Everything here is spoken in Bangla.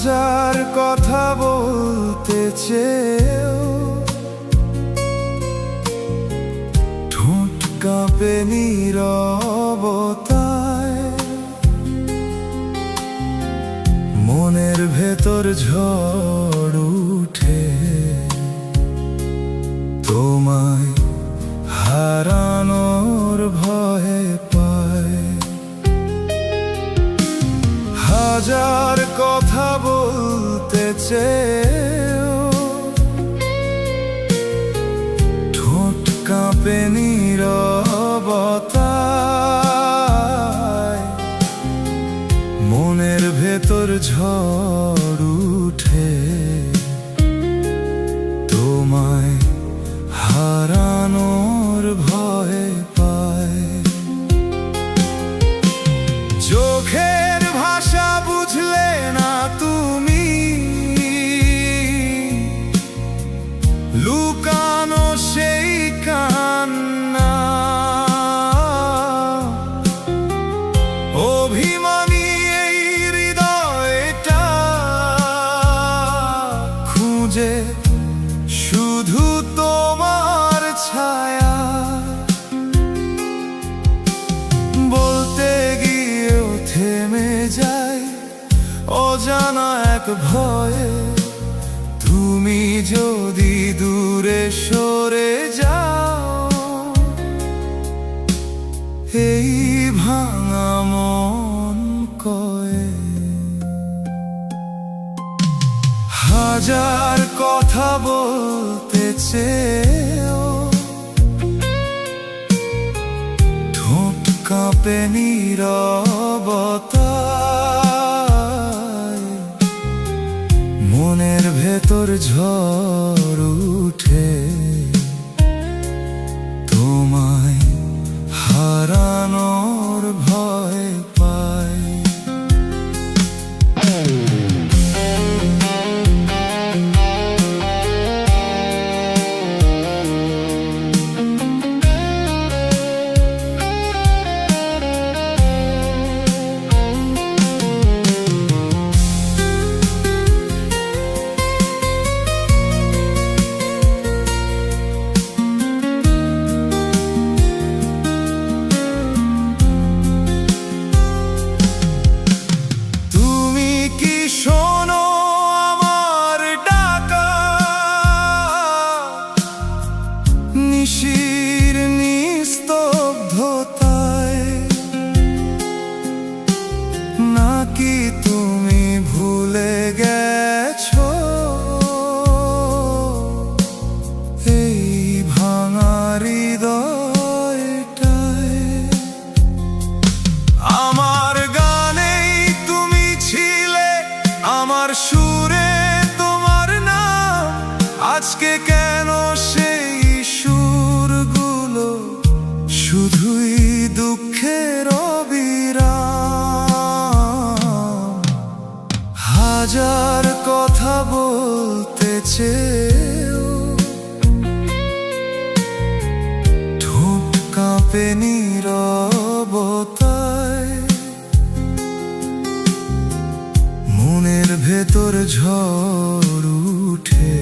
হাজার কথা বলতে চেয়েও ঠোঁট কাঁপে নীরবতায়, মনের ভেতর ঝড় উঠে তোমায় হারানোর ভয়ে পায়। হাজার কথা বলতে চেয়েও ঠোঁট কাঁপে নীরবতায়, মনের ভেতর ঝড় উঠে তোমায় হারানোর ভয়ে পায়। চোখের ভাষা বুঝলে না তুমি, লুকানো সেই কান্না, অভিমানী এই হৃদয়টা খুঁজে শুধু তোমার ছায়া। বলতে গিয়েও থেমে যায় অজানা এক ভয়ে, তুমি যদি দূরে সরে যাও এই ভাঙা মন কয়ে। হাজার কথা বলতে চেয়েও ঠোঁট কাঁপে নীরবতায়, মনের ভেতর ঝড় উঠে তোমায় হারানোর ভয় পায়। নিশির নিস্তব্ধতায় নাকি তুমি ভুলে গেছো এই ভাঙা হৃদয়টায়। আমার গানেই তুমি ছিলে, আমার সুরে তোমার নাম, আজকে কেন সেই সুরগুলো শুধুই দুঃখের অবিরাম। হাজার কথা বলতে চেয়েও ঠোঁট কাঁপে নীরবতায়, মনের ভেতর ঝড় উঠে